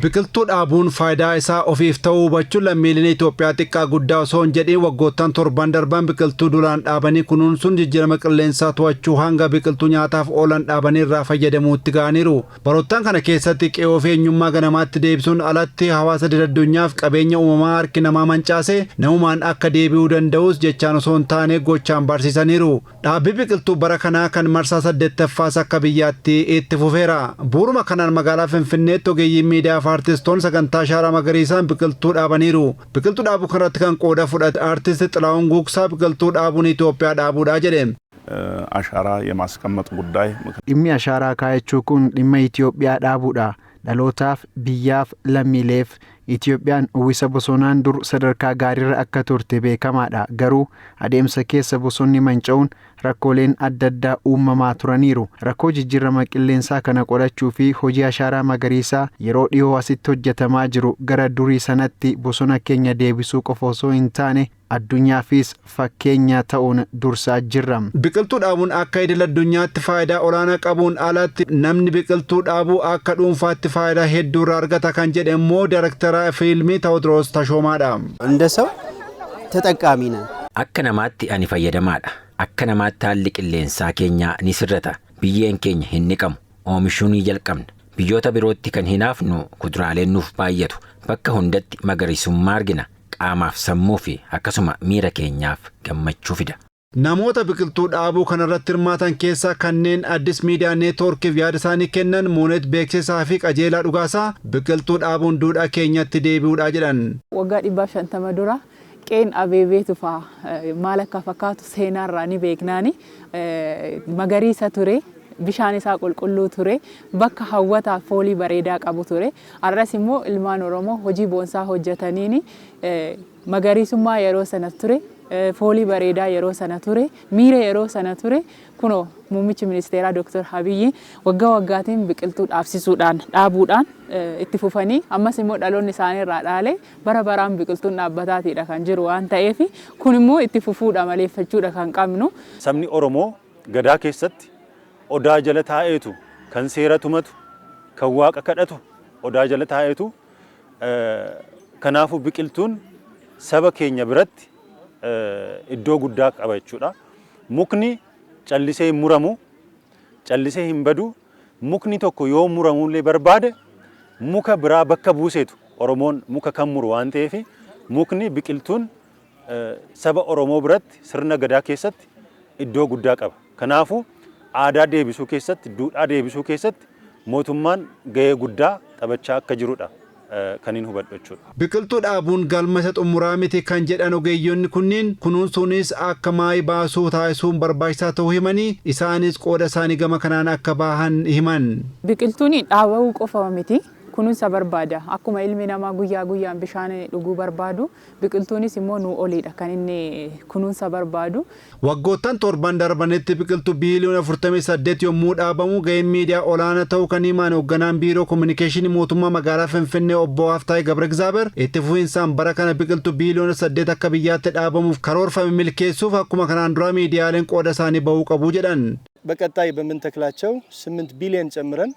Biqiltuu dhaabuun faayidaa isaa ofiif ta'uu hubachuun lammiileen Itoophiyaa xiqqaa guddaa osoo hin jedhin waggoottan torban darban biqiltuu dulaan dhaabanii kunuunsuun jijjiirama qilleensaa to'achuu hanga biqiltuu nyaataaf oolan dhaabanii irraa fayyadamuutti ga'aniiru. Baroottan kana keessatti qe'oo fi eenyummaa ganamaatti deebisuun alatti hawaasa addunyaaf qabeenya uumamaa harki namaa mancaase namumaan akka deebi'uu danda'us jechaan osoo hin taane gochaan barsiisaniiru. Dhaabbii biqiltuu bara kanaa kan marsaa 8ffaas akka biyyaatti itti fufeera. Bu'uuruma kanaan magaalaa Finfinneetti ogeeyyiin miidiyaa artistoon sagantaa ashaaraa magariisaan biqiltuu dhaabaniiru. Biqiltuu dhaabuu kanarratti kan qooda fudhate artist Xilaawun Guugsaa biqiltuu dhaabuun Itoophiyaa dhaabuudha jedhe. አሻራ የማስቀመጥ ጉዳይ dhimmi ashaaraa kaayachuu kun dhimma Itoophiyaa dhaabuudha. Dhalootaaf biyyaaf lammiileef Itoophiyaan uwwisa bosonaan dur sadarkaa gaariirra akka turte beekamaadha. Garuu adeemsa keessa bosonni manca'uun rakkooleen adda addaa uumamaa turaniiru. Rakkoo jijjiirama qilleensaa kana qorachuu fi hojii ashaaraa magariisaa yeroo dhiyoo asitti hojjetamaa jiru gara durii sanatti bosona keenya deebisuu qofa osoo hin taane addunyaafis fakkeenya ta'uun dursaa jirra. Biqiltuu dhaabuun akka idil addunyaatti faayidaa olaanaa qabuun alatti namni biqiltuu dhaabuu akka dhuunfaatti faayidaa hedduu irraa argata kan jedhe immoo Daayirektara fiilmii Tewoodiroos Tashoomaadha. እንደ ሰው ተጠቃሚ ነን። akka namaatti ani fayyadamaadha. Akka namaatti haalli qilleensaa keenya ni sirrata. Biyyeen keenya hin niqamu. Oomishuu ni jalqabna. Biyyoota birootti kan hinaafnu kuduraaleen nuuf baay'atu. Bakka hundatti magariisummaa argina. Qaamaaf sammuu fi akkasuma miira keenyaaf gammachuu fida. Namoota biqiltuu dhaabuu kanarratti hirmaatan keessaa kanneen Addis Miidiyaa Neetwoorkiif yaada isaanii kennan Muunet Beeksisaa fi Qajeelaa Dhugaasaa biqiltuu dhaabuun duudhaa keenyatti deebi'uudha jedhan. Waggaa 150 dura qeen abeebeetu faa maal akka fakkaatu seenaarraa ni beeknaani magariisa ture. Bishaan isaa qulqulluu ture. Bakka hawwataa foolii bareedaa qabu ture. Arras immoo ilmaan Oromoo hojii boonsaa hojjetaniini magariisummaa yeroo sana ture. Foolii bareedaa yeroo sana ture. Miira yeroo sana ture. Kunoo muummichi ministeeraa Dr. Abiyyi waggaa waggaatiin biqiltuu dhaabsisuudhaan dhaabuudhaan itti fufanii ammas immoo dhaloonni isaanii irraa dhaale bara baraan biqiltuun dhaabbataatiidha kan jiru waan ta'eef kun immoo itti fufuudha maleeffachuudha kan qabnu. Sabni Oromoo gadaa keessatti odaa jala taa'eetu kan seera tumatu kan waaqa kadhatu odaa jala taa'eetu kanaafuu biqiltuun saba keenya biratti iddoo guddaa qaba jechuudha. Mukni callisee hin muramu, callisee hin badu. Mukni tokko yoo muramullee barbaade muka biraa bakka buuseetu Oromoon muka kan muru waan ta'eef mukni biqiltuun saba Oromoo biratti sirna gadaa keessatti iddoo guddaa qaba. Kanaafuu aadaa deebisuu keessatti duudhaa deebisuu keessatti mootummaan gahee guddaa taphachaa akka jirudha kan hin hubadhu jechuudha. Biqiltuu dhaabuun galma isa xumuraa miti kan jedhan ogeeyyoonni kunniin kunuunsuunis akka maayii baasuu taasisuun barbaachisaa ta'uu himanii isaanis qooda isaanii gama kanaan akka baahan himan. Biqiltuun dhaabuu qofa miti. Kunuunsa barbaada. Akkuma ilmi namaa guyyaa guyyaan bishaan dhuguu barbaadu biqiltuunis immoo nuu oliidha kan inni kunuunsa barbaadu. Waggoottan torban darbanitti biqiltuu biiliyoona 48 yommuu dhaabamu gaheen miidiyaa olaanaa ta'uu kan himan hoogganaan biiroo kominikeeshinii mootummaa magaalaa Finfinnee obbo Haftaay Gabreegzaaber itti fufiinsaan bara kana biqiltuu biiliyoona 8 akka biyyaatti dhaabamuuf karoorfame milkeessuuf akkuma kanaan dura miidiyaaleen qooda isaanii bahuu qabu jedhan. በቀጣይ በምንተክላቸው 8 ቢሊዮን ጨምረን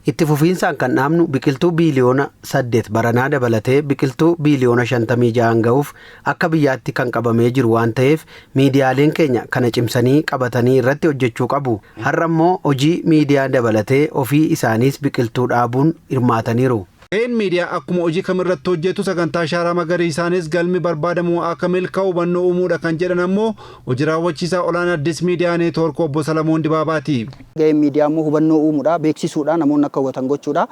itti fufiinsaan kan dhaabnu biqiltuu biiliyoona 8 baranaa dabalatee biqiltuu biiliyoona 56 ga'uuf akka biyyaatti kan qabamee jiru waan ta'eef miidiyaaleen keenya kana cimsanii qabatanii irratti hojjechuu qabu. Har'a immoo hojii miidiyaa dabalatee ofii isaaniis biqiltuu dhaabuun hirmaataniiru. Gaheen miidiyaa akkuma hojii kamirratti hojjetu sagantaa ashaaraa magariisaanis galmi barbaadamu akka milkaa'u hubannoo uumuudha kan jedhan ammoo hojii raawwachiisaa olaanaa Addis Miidiyaa Neetwoork obbo Salamoon Dibaabaati. Gaheen miidiyaa immoo hubannoo uumuudha, beeksisuudha, namoonni akka hubatan gochuudha.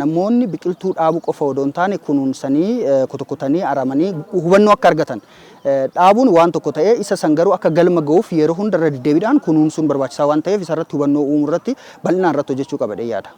Namoonni biqiltuu dhaabuu qofa odoo hin taane kunuunsanii kutukutanii aramanii hubannoo akka argatan. Dhaabuun waan tokko ta'ee isa san garuu akka galma ga'uuf yeroo hunda irra deddeebiidhaan kunuunsuun barbaachisaa waan ta'eef isarratti hubannoo uumuu irratti bal'inaan irratti hojjechuu qaba yaada.